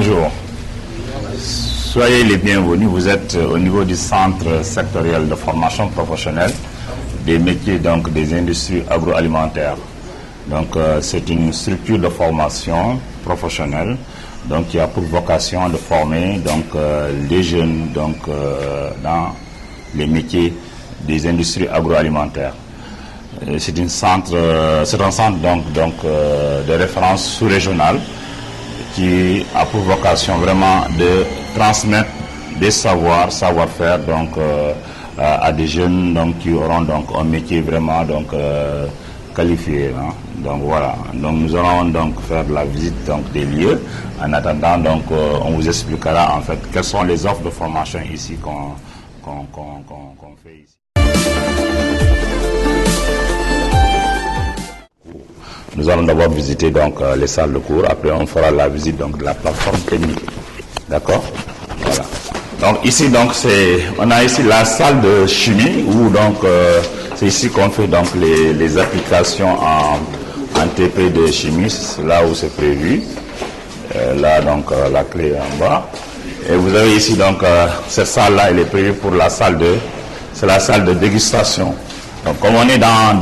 bonjour. Soyez les bienvenus. Vous êtes au niveau du centre sectoriel de formation professionnelle des métiers donc des industries agroalimentaires. Donc c'est une structure de formation professionnelle donc qui a pour vocation de former donc les jeunes donc dans les métiers des industries agroalimentaires. C'est un centre donc de référence sous-régional qui a pour vocation vraiment de transmettre des savoir-faire donc à des jeunes donc qui auront donc un métier vraiment donc qualifié. Hein. Donc voilà. Donc nous allons donc faire la visite donc des lieux. En attendant donc on vous expliquera en fait quelles sont les offres de formation ici qu'on fait ici. Nous allons d'abord visiter donc les salles de cours. Après, on fera la visite donc de la plateforme technique. D'accord? Voilà. Donc ici donc on a ici la salle de chimie où donc c'est ici qu'on fait donc les applications en TP de chimie. C'est là où c'est prévu. Là donc la clé est en bas. Et vous avez ici donc cette salle là, elle est prévue pour c'est la salle de dégustation. Donc, comme on est dans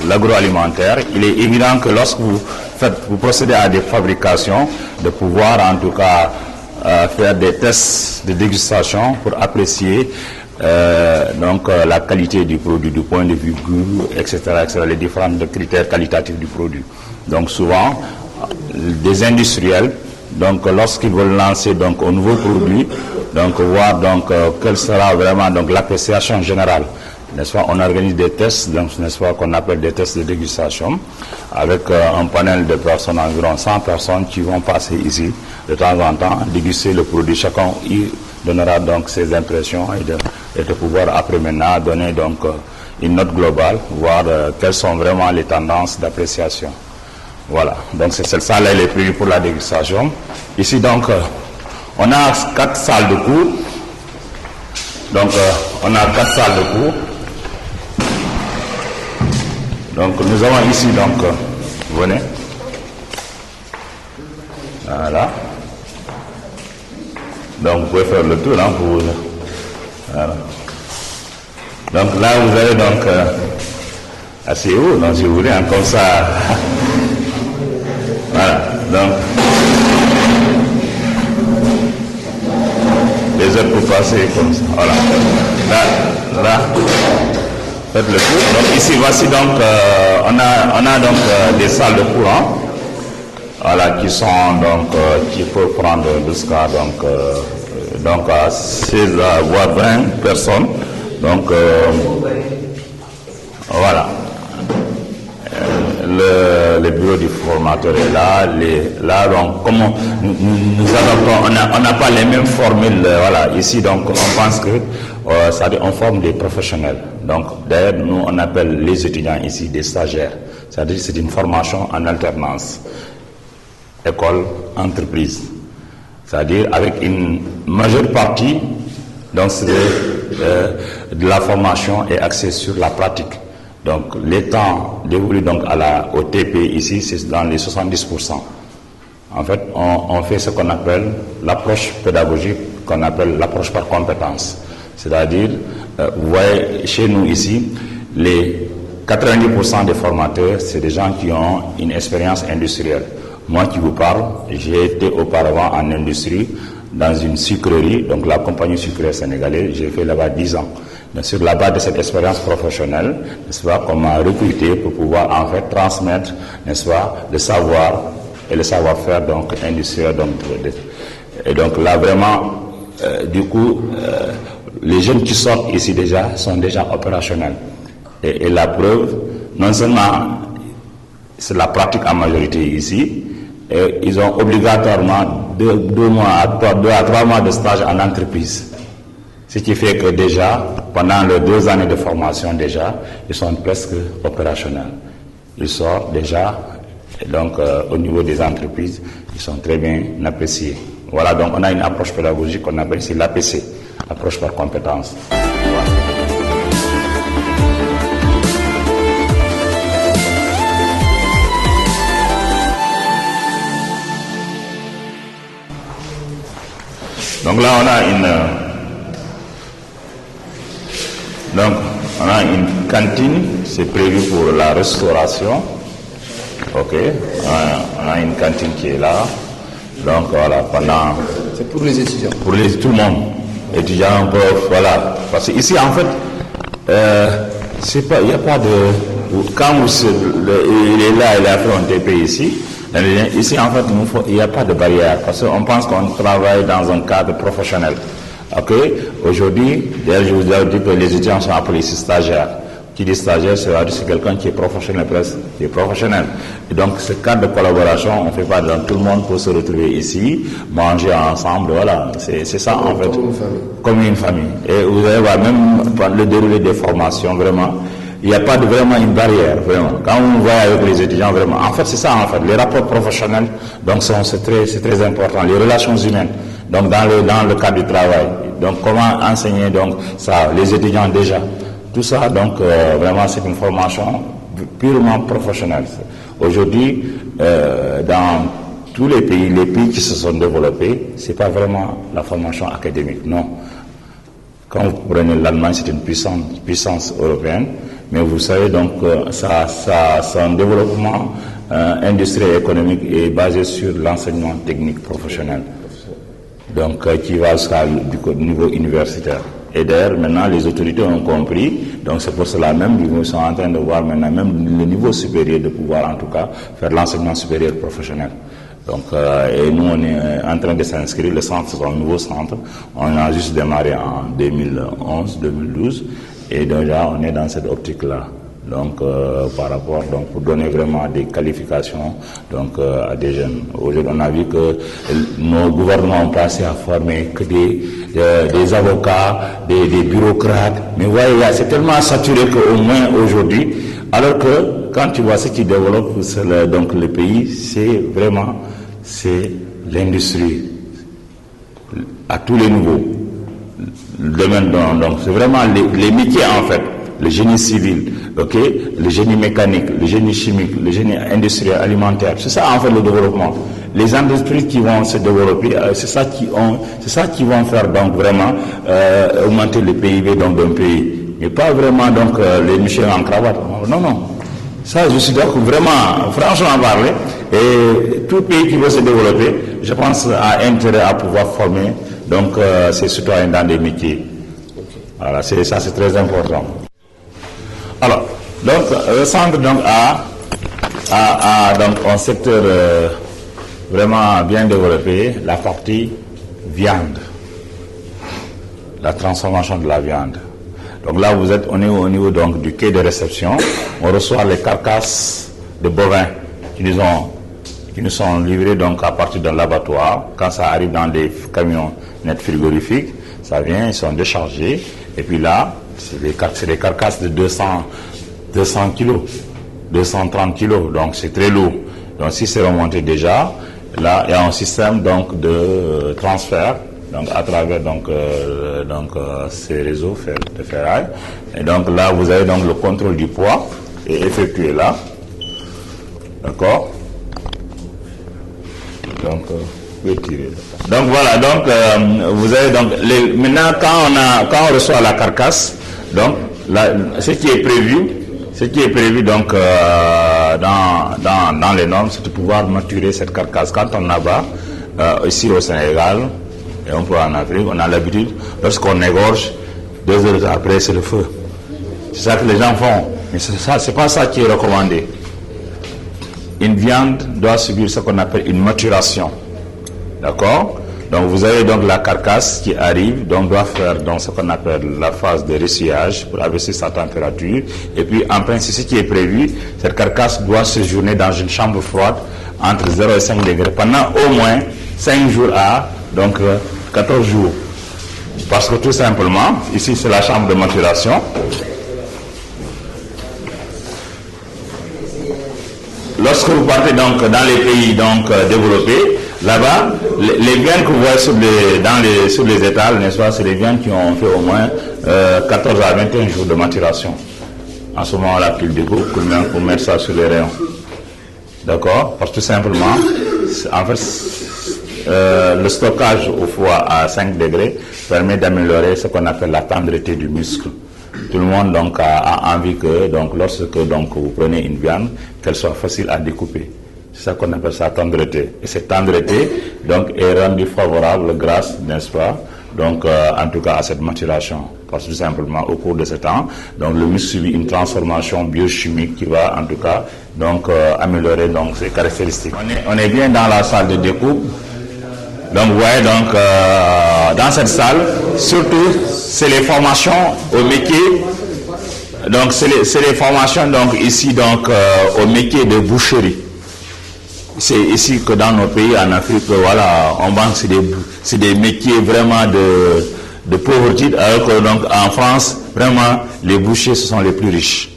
l'agroalimentaire, il est évident que lorsque vous procédez à des fabrications, de pouvoir en tout cas faire des tests de dégustation pour apprécier la qualité du produit, du point de vue goût, etc., les différents critères qualitatifs du produit. Donc, souvent, des industriels, donc lorsqu'ils veulent lancer donc un nouveau produit, donc voir donc quelle sera vraiment donc l'appréciation générale, n'est-ce pas? On organise des tests, donc n'est-ce pas, qu'on appelle des tests de dégustation, avec un panel de personnes, environ 100 personnes qui vont passer ici de temps en temps déguster le produit. Chacun y donnera donc ses impressions et de pouvoir après maintenant donner donc une note globale, voir quelles sont vraiment les tendances d'appréciation. Voilà, donc cette salle elle est prévue pour la dégustation. Ici donc on a 4 salles de cours. Donc on a 4 salles de cours. Donc nous avons ici donc venez. Voilà. Donc vous pouvez faire le tour hein, pour voilà. Donc là vous avez donc asseyez-vous, donc si vous voulez hein, comme ça. Voilà, donc les autres pour passer comme ça. Voilà. Là, faites le tour. Donc ici, voici donc, on a donc des salles de courant, voilà, qui sont donc, qui peuvent prendre jusqu'à donc à 16 voire 20 personnes. Donc voilà. Le bureau du formateur est là, donc comme nous adoptons, on n'a pas les mêmes formules, voilà, ici donc on pense que c'est-à-dire on forme des professionnels. Donc d'ailleurs nous on appelle les étudiants ici des stagiaires, c'est-à-dire c'est une formation en alternance, école, entreprise, c'est-à-dire avec une majeure partie donc de la formation est axée sur la pratique. Donc, les temps dévolus donc au TP ici, c'est dans les 70%. En fait, on fait ce qu'on appelle l'approche pédagogique, qu'on appelle l'approche par compétence. C'est-à-dire, vous voyez, chez nous ici, les 90% des formateurs, c'est des gens qui ont une expérience industrielle. Moi qui vous parle, j'ai été auparavant en industrie, dans une sucrerie, donc la compagnie sucrière sénégalaise, j'ai fait là-bas 10 ans. Donc, sur la base de cette expérience professionnelle, n'est-ce pas, qu'on m'a recruté pour pouvoir en fait transmettre, n'est-ce pas, le savoir et le savoir-faire donc industriel. Et donc là vraiment, du coup, les jeunes qui sortent ici déjà sont déjà opérationnels. Et la preuve, non seulement c'est la pratique en majorité ici, et ils ont obligatoirement 2 à 3 mois de stage en entreprise. Ce qui fait que déjà, pendant les 2 années de formation déjà, ils sont presque opérationnels. Ils sortent déjà, et donc au niveau des entreprises, ils sont très bien appréciés. Voilà, donc on a une approche pédagogique qu'on appelle ici l'APC, approche par compétence. Voilà. Donc là, on a une cantine, c'est prévu pour la restauration. Ok, on a une cantine qui est là. Donc voilà, pendant... C'est pour les étudiants. Pour tout le monde. Étudiants, profs, voilà. Parce que ici, en fait, il n'y a pas de... Quand il est là, il a fait un TP ici. Ici, en fait, il n'y a pas de barrière. Parce qu'on pense qu'on travaille dans un cadre professionnel. Ok, aujourd'hui, d'ailleurs, je vous ai dit que les étudiants sont appelés ici stagiaires. Qui dit stagiaire, c'est quelqu'un qui est professionnel presque, qui est professionnel. Et donc, ce cadre de collaboration, on ne fait pas dans tout le monde pour se retrouver ici, manger ensemble, voilà. C'est ça, en fait. Comme une famille. Comme une famille. Et vous allez voir, même pendant le déroulé des formations, vraiment, il n'y a pas vraiment une barrière, vraiment. Quand on voit avec les étudiants, vraiment, en fait, c'est ça, en fait. Les rapports professionnels, donc, c'est très important. Les relations humaines, donc, dans le cadre du travail. Donc, comment enseigner, donc, ça, les étudiants déjà. Tout ça, donc, vraiment, c'est une formation purement professionnelle. Aujourd'hui, dans tous les pays qui se sont développés, c'est pas vraiment la formation académique, non. Quand vous prenez l'Allemagne, c'est une puissance européenne, mais vous savez, donc, son développement industriel et économique est basé sur l'enseignement technique professionnel, donc, qui va jusqu'au niveau universitaire. Et d'ailleurs, maintenant, les autorités ont compris, donc c'est pour cela même qu'ils sont en train de voir maintenant même le niveau supérieur de pouvoir, en tout cas, faire l'enseignement supérieur professionnel. Donc, et nous, on est en train de s'inscrire, le centre, c'est un nouveau centre. On a juste démarré en 2011, 2012, et déjà, on est dans cette optique-là. Donc, par rapport, donc, pour donner vraiment des qualifications, donc, à des jeunes. Aujourd'hui, on a vu que nos gouvernements ont passé à former que des avocats, des bureaucrates. Mais voyez, c'est tellement saturé qu'au moins aujourd'hui, alors que quand tu vois ce qui développe donc le pays, c'est l'industrie à tous les niveaux. Le domaine, donc, c'est vraiment les métiers, en fait. Le génie civil, ok, le génie mécanique, le génie chimique, le génie industriel, alimentaire. C'est ça en fait le développement. Les industries qui vont se développer, c'est ça qui vont faire donc vraiment augmenter le PIB donc d'un pays. Mais pas vraiment donc les messieurs en cravate. Non. Ça, je suis d'accord vraiment, franchement parler. Et tout pays qui veut se développer, je pense, a intérêt à pouvoir former donc ses citoyens dans des métiers. Voilà, c'est très important. Alors, donc, le centre donc, a donc un secteur vraiment bien développé, la partie viande, la transformation de la viande. Donc là, on est au niveau donc, du quai de réception, on reçoit les carcasses de bovins qui nous sont livrées donc, à partir d'un l'abattoir. Quand ça arrive dans des camions net frigorifiques, ça vient, ils sont déchargés, et puis là, c'est des carcasses de 200 kilos, 230 kilos, donc c'est très lourd. Donc si c'est remonté déjà, là il y a un système donc de transfert, donc à travers ces réseaux de ferraille. Et donc là vous avez donc le contrôle du poids est effectué là, d'accord. Donc donc voilà, donc vous avez donc maintenant quand on reçoit la carcasse, donc ce qui est prévu donc dans les normes, c'est de pouvoir maturer cette carcasse. Quand on abat ici au Sénégal et un peu en Afrique, on a l'habitude, lorsqu'on égorge, 2 heures après c'est le feu. C'est ça que les gens font, mais c'est pas ça qui est recommandé. Une viande doit subir ce qu'on appelle une maturation. D'accord? Donc vous avez donc la carcasse qui arrive, donc doit faire donc ce qu'on appelle la phase de ressuyage pour abaisser sa température. Et puis en principe, ce qui est prévu, cette carcasse doit séjourner dans une chambre froide entre 0 et 5 degrés pendant au moins 5 jours à donc 14 jours. Parce que tout simplement, ici c'est la chambre de maturation. Lorsque vous partez donc dans les pays donc développés, là-bas, les viandes que vous voyez sur les étals, n'est-ce pas, c'est les viandes qui ont fait au moins 14 à 21 jours de maturation. En ce moment-là, qu'ils découpent pour mettre ça sur les rayons. D'accord? Parce que tout simplement, en fait, le stockage au four à 5 degrés permet d'améliorer ce qu'on appelle la tendreté du muscle. Tout le monde donc a envie que donc lorsque donc vous prenez une viande, qu'elle soit facile à découper. C'est ça qu'on appelle ça tendreté. Et cette tendreté donc est rendue favorable grâce, n'est-ce pas, donc en tout cas à cette maturation. Parce que tout simplement au cours de ce temps, donc le muscle subit une transformation biochimique qui va en tout cas donc améliorer donc ses caractéristiques. On est bien dans la salle de découpe. Donc vous voyez donc dans cette salle, surtout c'est les formations au métier. Donc c'est les formations donc ici donc au métier de boucherie. C'est ici que dans nos pays en Afrique, voilà, on pense que c'est des métiers vraiment de pauvreté, alors que donc en France, vraiment les bouchers ce sont les plus riches.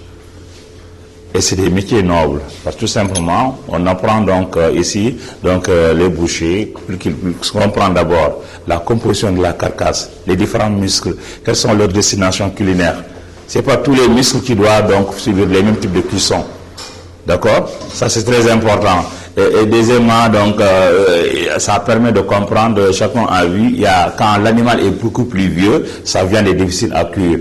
Et c'est des métiers nobles, parce que tout simplement, on apprend donc ici, donc les bouchers, qu'on comprend d'abord la composition de la carcasse, les différents muscles, quelles sont leurs destinations culinaires. C'est pas tous les muscles qui doivent donc suivre les mêmes types de cuisson. D'accord? Ça c'est très important. Et deuxièmement, donc, ça permet de comprendre, chacun a vu, quand l'animal est beaucoup plus vieux, sa viande est difficile à cuire.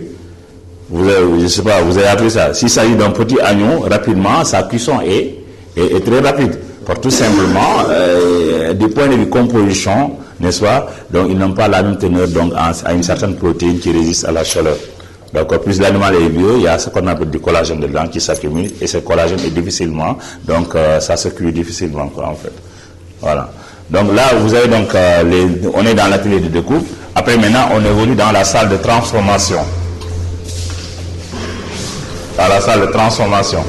Je sais pas, vous avez appris ça. S'il s'agit d'un petit agneau, rapidement, sa cuisson est très rapide. Pour tout simplement, du point de vue composition, n'est-ce pas, donc ils n'ont pas la même teneur donc, à une certaine protéine qui résiste à la chaleur. Donc, plus l'animal est vieux, il y a ce qu'on appelle du collagène dedans qui s'accumule, et ce collagène est difficilement, donc ça se cuit difficilement, quoi, en fait. Voilà. Donc là, vous avez donc, on est dans l'atelier de découpe. Après, maintenant, on évolue dans la salle de transformation. Dans la salle de transformation.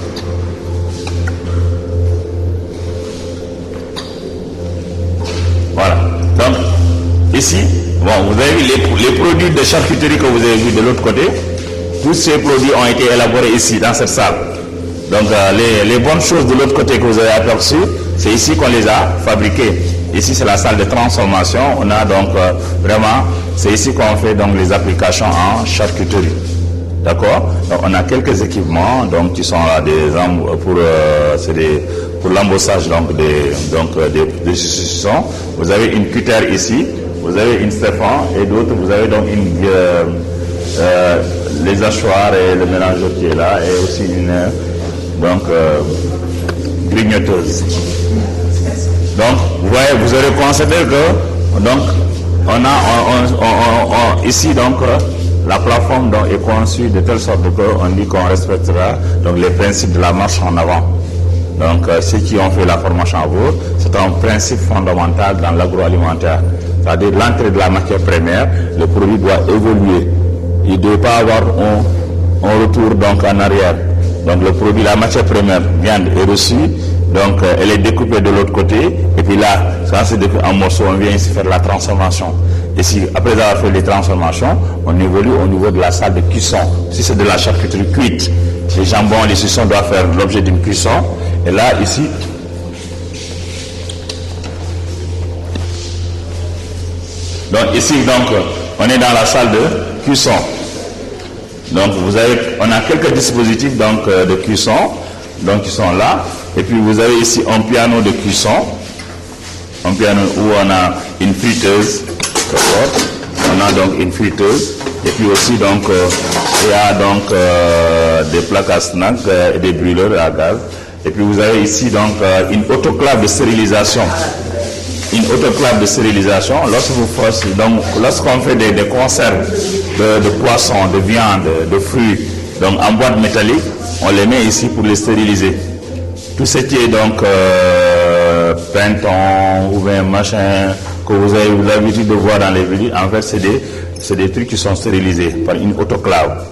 Voilà. Donc, ici, bon, vous avez vu les produits de charcuterie que vous avez vus de l'autre côté. Tous ces produits ont été élaborés ici, dans cette salle. Donc, les bonnes choses de l'autre côté que vous avez aperçues, c'est ici qu'on les a fabriquées. Ici, c'est la salle de transformation. On a donc vraiment, c'est ici qu'on fait donc les applications en charcuterie. D'accord? Donc, on a quelques équipements donc, qui sont là pour l'embossage donc, des saucissons. Vous avez une cutter ici, vous avez une Stéphane et d'autres, vous avez donc les hachoirs et le mélangeur qui est là et aussi une grignoteuse. Donc, vous voyez, vous aurez constaté que donc, on a ici donc la plateforme donc, est conçue de telle sorte qu'on dit qu'on respectera donc, les principes de la marche en avant. Donc, ceux qui ont fait la formation à vous, c'est un principe fondamental dans l'agroalimentaire. C'est-à-dire l'entrée de la matière première, le produit doit évoluer. Il ne doit pas avoir un retour donc, en arrière. Donc, le produit, la matière première, viande est reçue. Donc, elle est découpée de l'autre côté. Et puis là, quand c'est découpé en morceaux, on vient ici faire la transformation. Et si, après avoir fait les transformations, on évolue au niveau de la salle de cuisson. Si c'est de la charcuterie cuite, les jambons, les saucissons doivent faire l'objet d'une cuisson. Et là, ici, donc ici, donc, on est dans la salle de cuisson. Donc, on a quelques dispositifs donc, de cuisson donc, qui sont là. Et puis, vous avez ici un piano de cuisson. Un piano où on a une friteuse. On a donc une friteuse. Et puis aussi, donc, il y a donc des plaques à snack et des brûleurs à gaz. Et puis, vous avez ici donc une autoclave de stérilisation. Une autoclave de stérilisation, lorsqu'on fait des conserves de poissons, de viande, de fruits, donc en boîte métallique, on les met ici pour les stériliser. Tout ce qui est donc pinton ou bien machin que vous avez l'habitude de voir dans les villes, en fait c'est des trucs qui sont stérilisés par une autoclave.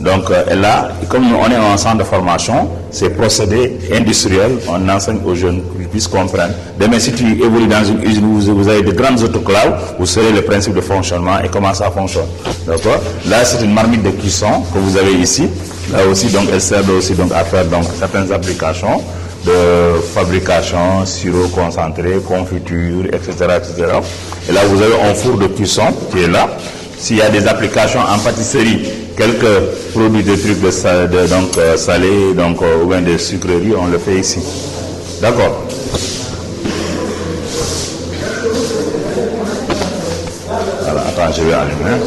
Donc là, comme on est en centre de formation, ces procédés industriels, on enseigne aux jeunes pour qu'ils puissent comprendre. Demain, si tu évolues dans une usine où vous avez de grandes autoclaves, vous saurez le principe de fonctionnement et comment ça fonctionne. D'accord? Là, c'est une marmite de cuisson que vous avez ici. Là aussi, donc, elle sert aussi donc, à faire donc, certaines applications de fabrication, sirop concentré, confiture, etc., etc. Et là, vous avez un four de cuisson qui est là. S'il y a des applications en pâtisserie, quelques produits de trucs salés, donc, ou bien de sucreries, on le fait ici. D'accord. Attends, je vais allumer.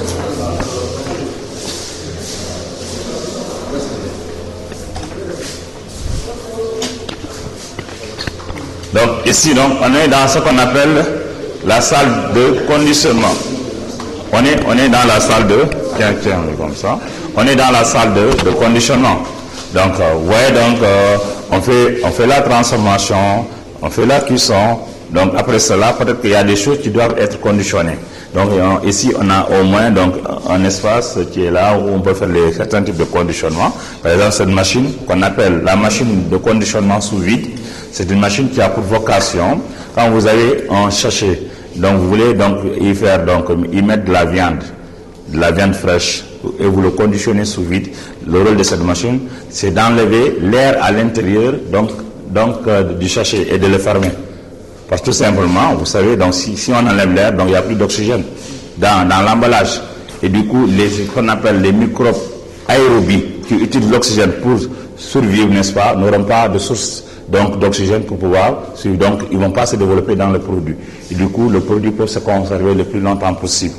Donc ici, donc, on est dans ce qu'on appelle la salle de conditionnement. On est dans la salle de... Tiens, comme ça. On est dans la salle de conditionnement. Donc, vous voyez, donc, on fait la transformation, on fait la cuisson. Donc, après cela, peut-être qu'il y a des choses qui doivent être conditionnées. Donc, ici, on a au moins donc, un espace qui est là où on peut faire certains types de conditionnement. Par exemple, cette machine qu'on appelle la machine de conditionnement sous vide, c'est une machine qui a pour vocation, quand vous avez un sachet, donc vous voulez donc y mettre de la viande fraîche, et vous le conditionnez sous vide. Le rôle de cette machine, c'est d'enlever l'air à l'intérieur du sachet et de le fermer. Parce que tout simplement, vous savez, donc si on enlève l'air, donc il n'y a plus d'oxygène dans l'emballage. Et du coup, ce qu'on appelle les microbes aérobies qui utilisent l'oxygène pour survivre, n'est-ce pas, n'auront pas de source d'oxygène pour pouvoir suivre. Donc, ils ne vont pas se développer dans le produit. Et du coup, le produit peut se conserver le plus longtemps possible.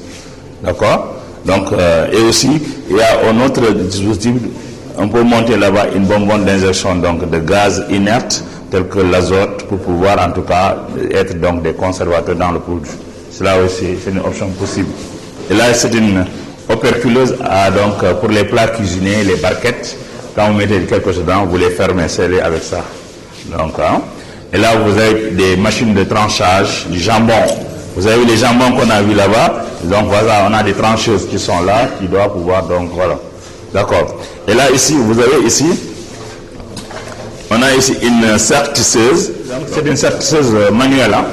D'accord? Donc, et aussi, il y a un autre dispositif, on peut monter là-bas une bonbonne d'injection donc de gaz inerte, tel que l'azote, pour pouvoir en tout cas être donc des conservateurs dans le produit. Cela aussi, c'est une option possible. Et là, c'est une operculeuse donc pour les plats cuisinés, les barquettes. Quand vous mettez quelque chose dedans, vous les fermez, scellez avec ça. Donc, et là, vous avez des machines de tranchage, du jambon. Vous avez vu les jambons qu'on a vu là-bas. Donc voilà, on a des trancheuses qui sont là, qui doivent pouvoir, donc voilà. D'accord. Et là, ici, vous avez ici, on a ici une serre-tisseuse. Donc c'est une serre-tisseuse manuelle. Hein.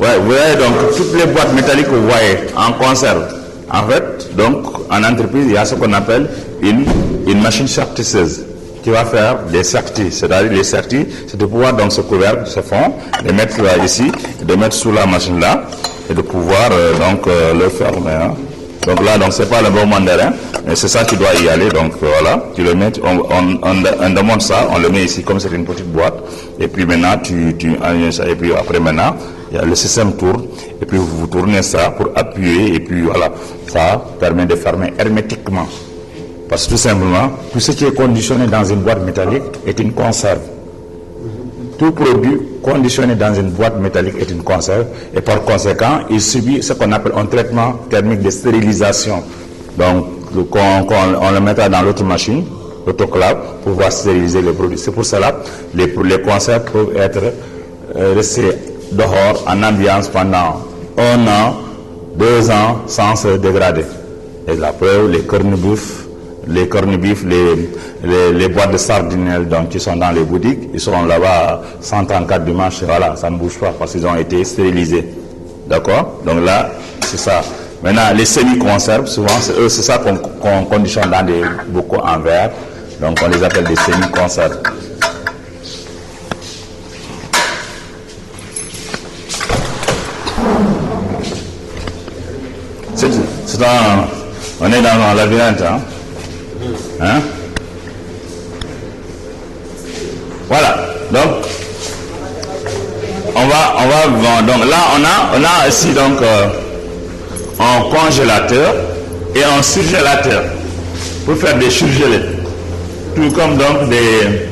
Ouais, vous voyez donc toutes les boîtes métalliques que vous voyez en conserve. En fait, donc en entreprise, il y a ce qu'on appelle une machine serre-tisseuse qui va faire des sertis. C'est-à-dire les sertis, c'est de pouvoir donc ce couvercle, ce fond, de mettre là ici, de mettre sous la machine là, et de pouvoir le fermer. Hein. Donc là, donc c'est pas le bon mandarin, mais c'est ça qui doit y aller. Donc voilà, tu le mets, on demande ça, on le met ici comme c'est une petite boîte. Et puis maintenant, tu alignes ça. Et puis après maintenant, il y a le système tourne. Et puis vous tournez ça pour appuyer. Et puis voilà, ça permet de fermer hermétiquement. Parce que tout simplement, tout ce qui est conditionné dans une boîte métallique est une conserve. Tout produit conditionné dans une boîte métallique est une conserve et par conséquent, il subit ce qu'on appelle un traitement thermique de stérilisation. Donc, on le mettra dans l'autre machine, l'autoclave, pour pouvoir stériliser le produit. C'est pour cela que les conserves peuvent être restés dehors en ambiance pendant 1 an, 2 ans sans se dégrader. Et la preuve, les corned-beef, les boîtes de sardinelles donc, qui sont dans les boutiques, ils seront là-bas 134 dimanches, voilà, ça ne bouge pas parce qu'ils ont été stérilisés. D'accord? Donc là, c'est ça. Maintenant, les semi-conserves, souvent, c'est ça qu'on conditionne dans des bocaux en verre. Donc on les appelle des semi-conserves. On est dans un labyrinthe, hein? Hein? Voilà. Donc, donc là, on a ici donc un congélateur et un surgélateur pour faire des surgelés. Tout comme donc des.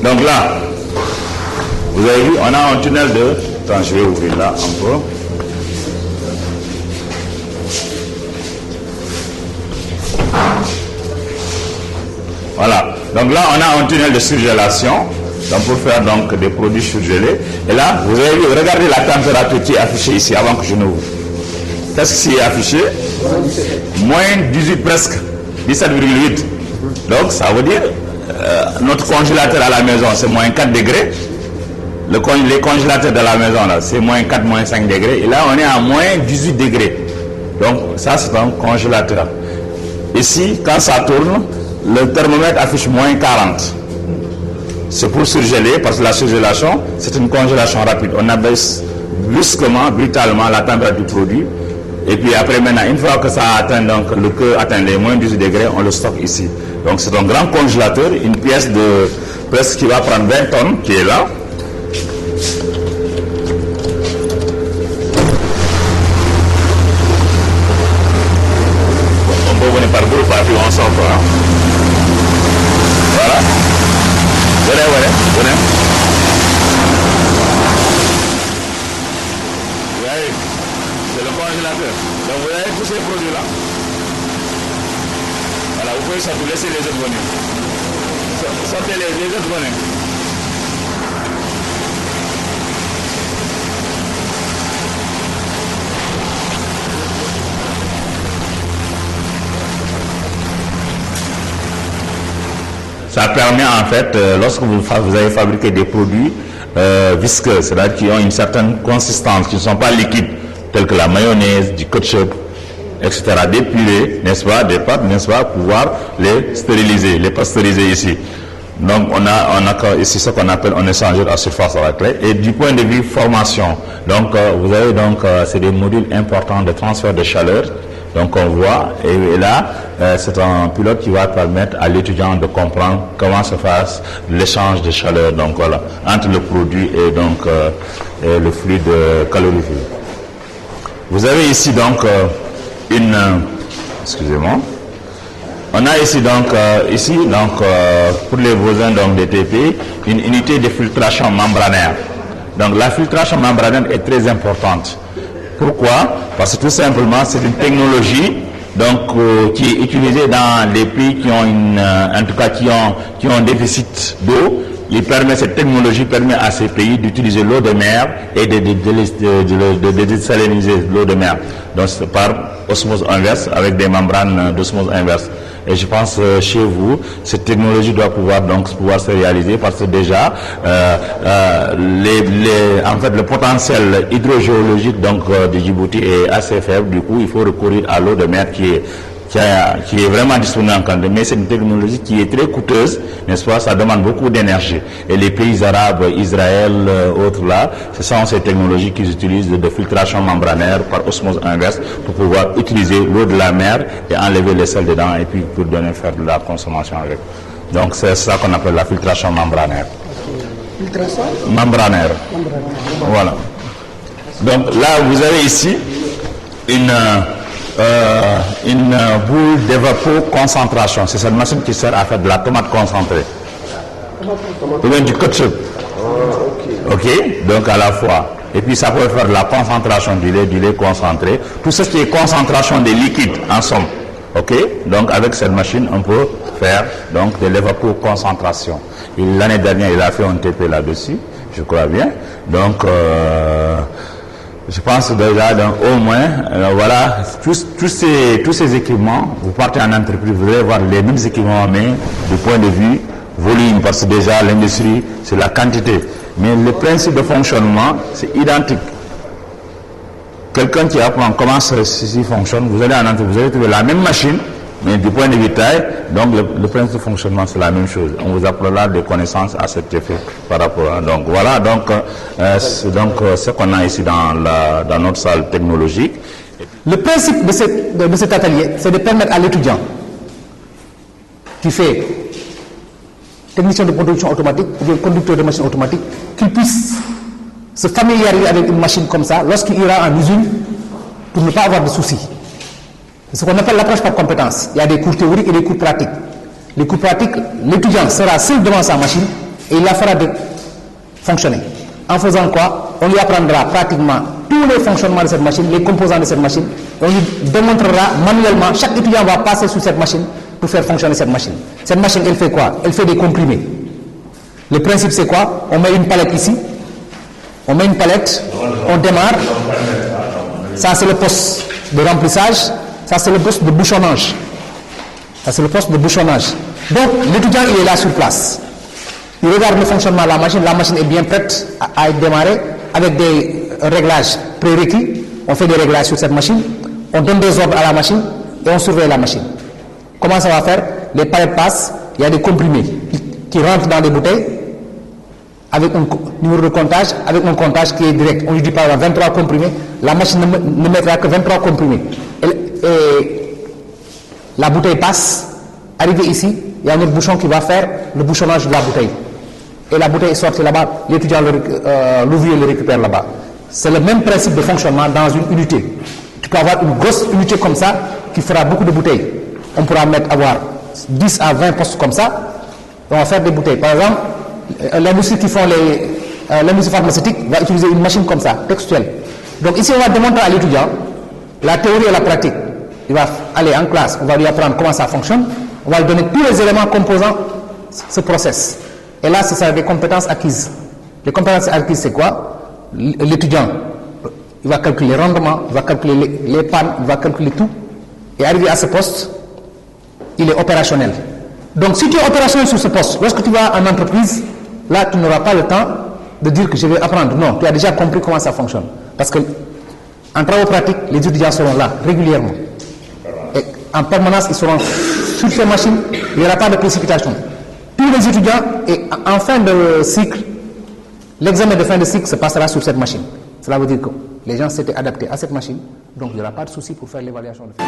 Donc là, vous avez vu, on a un tunnel de. Attends, je vais ouvrir là un peu. Voilà. Donc là, on a un tunnel de surgélation donc pour faire donc des produits surgelés. Et là, vous avez vu, regardez la température qui est affichée ici avant que je n'ouvre. Qu'est-ce qui est affiché? Moins 18 presque, 17,8. Donc ça veut dire, notre congélateur à la maison, c'est moins 4 degrés. Les congélateurs de la maison, là, c'est moins 4, moins 5 degrés. Et là, on est à moins 18 degrés. Donc ça, c'est un congélateur. Ici, quand ça tourne, le thermomètre affiche moins 40. C'est pour surgeler, parce que la surgélation, c'est une congélation rapide. On abaisse brusquement, brutalement la température du produit. Et puis après, maintenant, une fois que ça atteint, donc le cœur atteint les moins 18 degrés, on le stocke ici. Donc c'est un grand congélateur, une pièce de presque qui va prendre 20 tonnes, qui est là. puis on sort quoi. Voilà. Venez. Vous voyez, c'est le congélateur. Donc vous avez tous ces produits-là. Voilà, vous pouvez sortir, laisser les autres venir. Sortez les autres venir. Ça permet en fait, lorsque vous avez fabriqué des produits visqueux, c'est-à-dire qui ont une certaine consistance, qui ne sont pas liquides, tels que la mayonnaise, du ketchup, etc., d'épurer, n'est-ce pas, des pâtes, n'est-ce pas, pouvoir les stériliser, les pasteuriser ici. Donc on a ici ce qu'on appelle un échangeur à surface à la clé. Et du point de vue formation, donc vous avez donc c'est des modules importants de transfert de chaleur. Donc on voit, et là, c'est un pilote qui va permettre à l'étudiant de comprendre comment se passe l'échange de chaleur, donc voilà, entre le produit et donc et le fluide calorifié. Vous avez ici donc excusez-moi. On a ici donc pour les besoins donc des TP, une unité de filtration membranaire. Donc la filtration membranaire est très importante. Pourquoi? Parce que tout simplement c'est une technologie donc qui est utilisée dans les pays qui ont en tout cas qui ont un déficit d'eau. Cette technologie permet à ces pays d'utiliser l'eau de mer et de désaliniser l'eau de mer. Donc c'est par osmose inverse avec des membranes d'osmose inverse. Et je pense chez vous, cette technologie doit pouvoir se réaliser parce que déjà en fait le potentiel hydrogéologique donc de Djibouti est assez faible. Du coup, il faut recourir à l'eau de mer qui est vraiment disponible en quantité, mais c'est une technologie qui est très coûteuse, n'est-ce pas? Ça demande beaucoup d'énergie. Et les pays arabes, Israël, autres là, ce sont ces technologies qu'ils utilisent de filtration membranaire par osmose inverse pour pouvoir utiliser l'eau de la mer et enlever les sels dedans et puis pour faire de la consommation avec. Donc c'est ça qu'on appelle la filtration membranaire. Filtration membranaire. Voilà. Donc là, vous avez ici une boule d'évapoconcentration. C'est cette machine qui sert à faire de la tomate concentrée. Ou bien du ketchup. Ok, donc à la fois. Et puis ça peut faire de la concentration du lait concentré. Tout ce qui est concentration des liquides en somme. Ok, donc avec cette machine, on peut faire donc de l'évapoconcentration. L'année dernière, il a fait un TP là-dessus, je crois bien. Donc je pense déjà donc, au moins, voilà, tous ces équipements, vous partez en entreprise, vous allez voir les mêmes équipements, mais du point de vue volume, parce que déjà l'industrie, c'est la quantité. Mais le principe de fonctionnement, c'est identique. Quelqu'un qui apprend comment ceci fonctionne, vous allez en entreprise, vous allez trouver la même machine, mais du point de vue taille, donc le principe de fonctionnement, c'est la même chose. On vous apprendra des connaissances à cet effet par rapport à. Donc voilà, c'est ce qu'on a ici dans notre salle technologique. Le principe de cet atelier, c'est de permettre à l'étudiant qui fait technicien de production automatique ou bien conducteur de machine automatique, qu'il puisse se familiariser avec une machine comme ça lorsqu'il ira en usine pour ne pas avoir de soucis. C'est ce qu'on appelle l'approche par compétence. Il y a des cours théoriques et des cours pratiques. Les cours pratiques, l'étudiant sera seul devant sa machine et il la fera fonctionner. En faisant quoi? On lui apprendra pratiquement tous les fonctionnements de cette machine, les composants de cette machine. On lui démontrera manuellement, chaque étudiant va passer sur cette machine pour faire fonctionner cette machine. Cette machine, elle fait quoi? Elle fait des comprimés. Le principe, c'est quoi? On met une palette ici. On met une palette, on démarre. Ça, c'est le poste de remplissage. Ça, c'est le poste de bouchonnage. Ça, c'est le poste de bouchonnage. Donc, l'étudiant, il est là sur place. Il regarde le fonctionnement de la machine. La machine est bien prête à être démarrée avec des réglages prérequis. On fait des réglages sur cette machine. On donne des ordres à la machine et on surveille la machine. Comment ça va faire? Les palettes passent. Il y a des comprimés qui rentrent dans des bouteilles avec un numéro de comptage, avec un comptage qui est direct. On lui dit par exemple 23 comprimés. La machine ne mettra que 23 comprimés. Et la bouteille passe, arrivé ici, il y a un autre bouchon qui va faire le bouchonnage de la bouteille. Et la bouteille est sortie là-bas, l'étudiant, l'ouvrier le récupère là-bas. C'est le même principe de fonctionnement dans une unité. Tu peux avoir une grosse unité comme ça qui fera beaucoup de bouteilles. on pourra avoir 10 à 20 postes comme ça, on va faire des bouteilles. Par exemple, l'industrie qui font l'industrie pharmaceutique va utiliser une machine comme ça, textuelle. Donc ici, on va démontrer à l'étudiant la théorie et la pratique. Il va aller en classe, on va lui apprendre comment ça fonctionne, on va lui donner tous les éléments composant ce process. Et là, ce sera des compétences acquises. Les compétences acquises, c'est quoi? L'étudiant, il va calculer les rendements, il va calculer les pannes, il va calculer tout. Et arrivé à ce poste, il est opérationnel. Donc si tu es opérationnel sur ce poste, lorsque tu vas en entreprise, là, tu n'auras pas le temps de dire que je vais apprendre. Non, tu as déjà compris comment ça fonctionne. Parce que en travaux pratiques, les étudiants seront là régulièrement. Et en permanence, ils seront sur ces machines, il n'y aura pas de précipitation. Tous les étudiants, et en fin de cycle, l'examen de fin de cycle se passera sur cette machine. Cela veut dire que les gens s'étaient adaptés à cette machine, donc il n'y aura pas de souci pour faire l'évaluation de fin.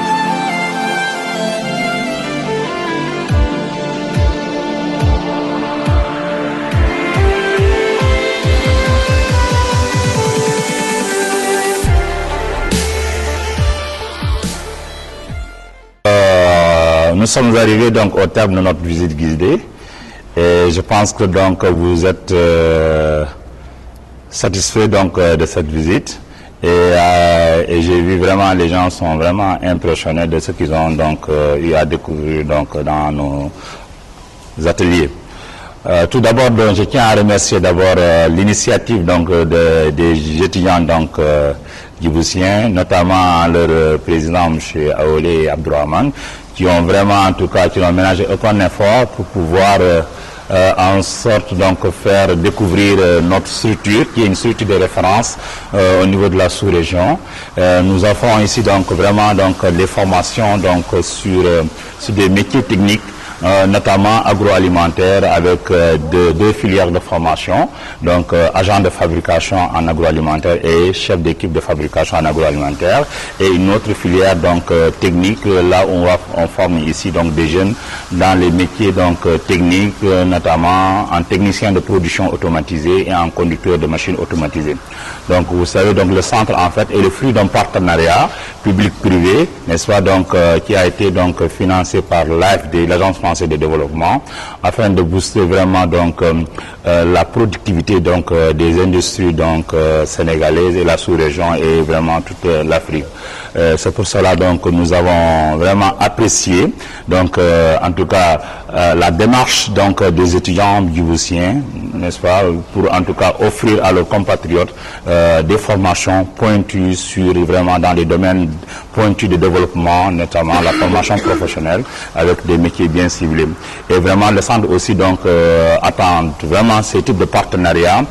Nous sommes arrivés donc au terme de notre visite guidée et je pense que donc vous êtes satisfait donc de cette visite et j'ai vu vraiment les gens sont vraiment impressionnés de ce qu'ils ont donc eu à découvrir donc dans nos ateliers. Tout d'abord, je tiens à remercier d'abord l'initiative donc des étudiants donc djiboutiens, notamment leur président M. Aolé Abdourahmane, qui ont vraiment en tout cas qui n'ont ménagé aucun effort pour pouvoir en sorte donc faire découvrir notre structure qui est une structure de référence au niveau de la sous-région. Nous offrons ici donc vraiment donc les formations donc sur des métiers techniques, notamment agroalimentaire avec deux filières de formation, donc agent de fabrication en agroalimentaire et chef d'équipe de fabrication en agroalimentaire, et une autre filière donc technique, là où on forme ici donc des jeunes dans les métiers donc techniques, notamment en technicien de production automatisée et en conducteur de machines automatisées. Donc vous savez, donc le centre en fait est le fruit d'un partenariat public-privé, n'est-ce pas, donc qui a été donc financé par l'AFD, l'Agence française de développement, afin de booster vraiment donc la productivité donc des industries donc sénégalaises et la sous-région et vraiment toute l'Afrique. C'est pour cela donc que nous avons vraiment apprécié donc en tout cas la démarche donc des étudiants djiboutiens, n'est-ce pas, pour en tout cas offrir à leurs compatriotes des formations pointues sur vraiment dans les domaines pointus de développement, notamment la formation professionnelle avec des métiers bien ciblés. Et vraiment le centre aussi donc attend vraiment ce type de partenariat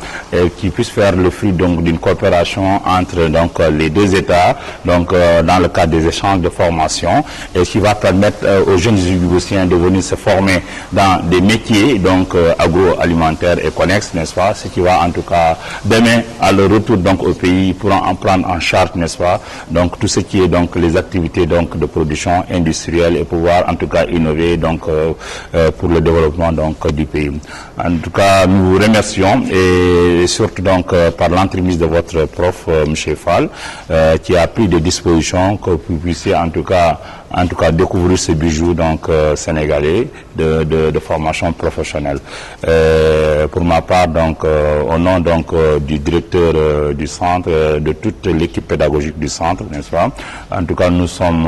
qui puisse faire le fruit donc d'une coopération entre donc les deux États, donc dans le cadre des échanges de formation, et qui va permettre aux jeunes djiboutiens de venir se former dans des métiers donc agroalimentaires et connexes, n'est-ce pas, ce qui va en tout cas demain à leur retour donc au pays pourront en prendre en charge, n'est-ce pas, donc tout ce qui est donc les activités donc de production industrielle et pouvoir en tout cas innover donc pour le développement donc du pays. En tout cas, nous vous remercions et surtout donc par l'entremise de votre prof M. Fall qui a pris des dispositions que vous puissiez en tout cas découvrir ce bijou donc sénégalais de formation professionnelle. Pour ma part donc au nom donc du directeur du centre, de toute l'équipe pédagogique du centre, n'est-ce pas, en tout cas nous sommes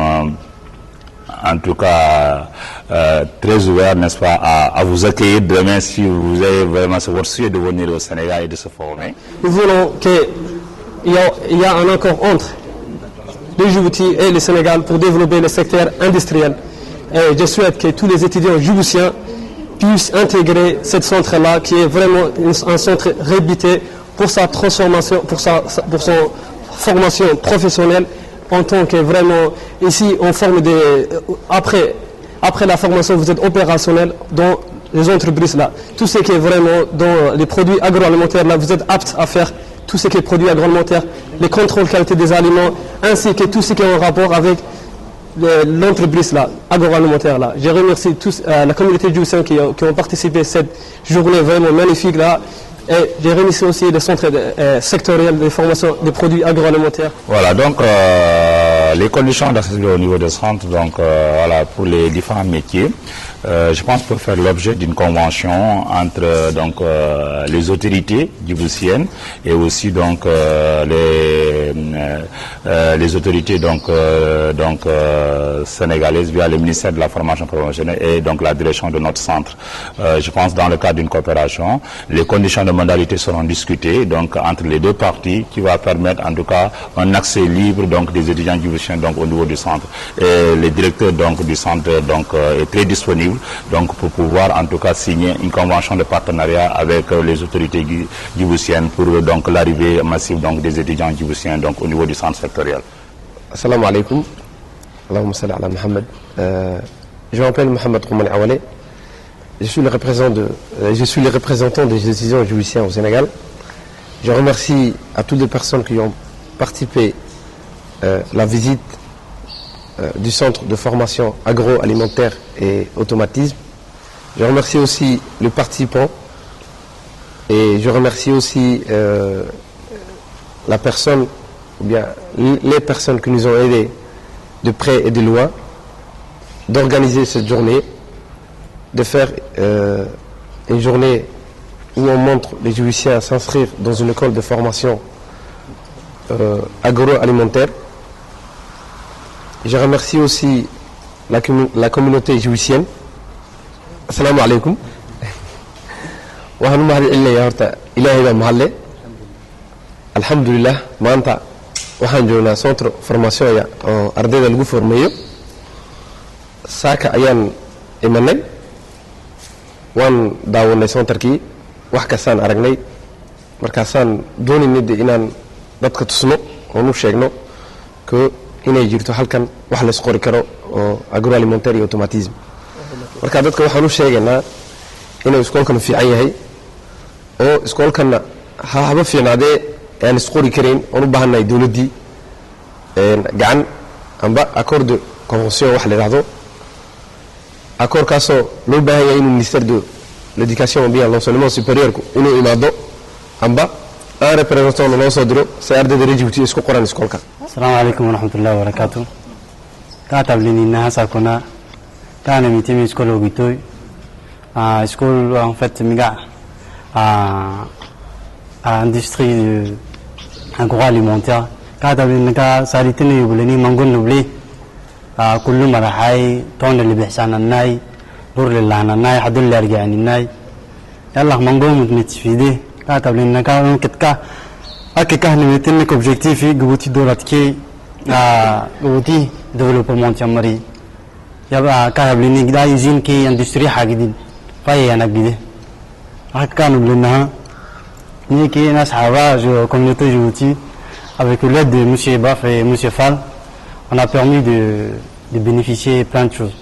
en tout cas très ouvert, n'est-ce pas, à vous accueillir demain si vous avez vraiment ce votre souhait de venir au Sénégal et de se former. Nous voulons qu'il y a un accord entre le Djibouti et le Sénégal pour développer le secteur industriel. Et je souhaite que tous les étudiants djiboutiens puissent intégrer ce centre-là qui est vraiment un centre réputé pour sa transformation, pour son formation professionnelle. En tant que vraiment, ici on forme après la formation vous êtes opérationnel dans les entreprises là. Tout ce qui est vraiment dans les produits agroalimentaires là, vous êtes apte à faire tout ce qui est produits agroalimentaires, les contrôles qualité des aliments, ainsi que tout ce qui est en rapport avec l'entreprise là, agroalimentaire là. Je remercie tous la communauté djiboutienne qui ont participé à cette journée vraiment magnifique là. Et j'ai remercié aussi le centre sectoriel de formation des produits agroalimentaires. Voilà, donc les conditions d'accessibilité au niveau des centres, donc voilà, pour les différents métiers, je pense pour faire l'objet d'une convention entre donc les autorités djiboutiennes et aussi donc les autorités sénégalaises via le ministère de la formation professionnelle et donc la direction de notre centre. Je pense dans le cadre d'une coopération, les conditions de modalité seront discutées donc entre les deux parties, qui va permettre en tout cas un accès libre donc des étudiants djiboutiens donc au niveau du centre. Et le directeur donc du centre donc est très disponible donc pour pouvoir en tout cas signer une convention de partenariat avec les autorités djiboutiennes pour donc l'arrivée massive donc des étudiants djiboutiens donc au niveau du centre sectoriel. Assalamu alaikum. Allahumma salli ala Muhammad. Je m'appelle Mohamed Roumani Awale. Je suis le représentant des étudiants djiboutiens au Sénégal. Je remercie à toutes les personnes qui ont participé à la visite du centre de formation agroalimentaire et automatisme. Je remercie aussi les participants et je remercie aussi la personne, ou bien les personnes qui nous ont aidés de près et de loin d'organiser cette journée, de faire une journée où on montre les Djiboutiens à s'inscrire dans une école de formation agroalimentaire. Je remercie aussi la communauté djiboutienne. Assalamu alaikum. Waxaan u mahadcelinayaa horta Ilaahay baa mahadle. Alxamdulilah, maanta waxaan joognaa centre formation oo ardayda lagu formeeyo. Saaka ayaan imanay. Waan daawanay centerkii, wax kastaan aragnay. Markaasaan doonaynay inaan dadka tusno oo nu sheegno que inay jirto halkan wax la isqori karo oo agroalimentaire iyo automatisme. Marka dadka waxaan u sheegaynaa inuu iskoolkan fiican yahay oo iskoolkanna haba fiicnaadee aan isqori karin oo u baahanay dawladdii gacan amba accord de convention wax la yiraahdo. Accord-kaasoo loo baahan yahay inuu ministère de l'éducation bien l'enseignement supérieur inuu imaado amba un représentant loo soo diro si ardayda reer Djibouti isku qoran iskoolka. Assalamu alaikum wa rahmatullahi wa barakatuh. Katablinina sakuna kana mitimi iskolo ogitoy. Iskol en fait miga industrie agroalimentaire. Katablinina salitini yubulini mangun nubli. كل مرحاي طون اللي بيحسن الناي دور اللي عن الناي حد اللي يرجع الناي يلا منقوم نتفيده كاتب لنا كان كتكا أكيد كهني متنك أوبجكتيفي جبوتي دورتكي جبوتي ديفلوبمنت يمري يبقى كاتب لنا كده يزين كي اندستري حاجة جديد فاي أنا كده كانوا لنا نيجي ناس حبا جو كوميونيتي جبوتي avec l'aide de Monsieur Baf et Monsieur Fall. On a permis de bénéficier de plein de choses.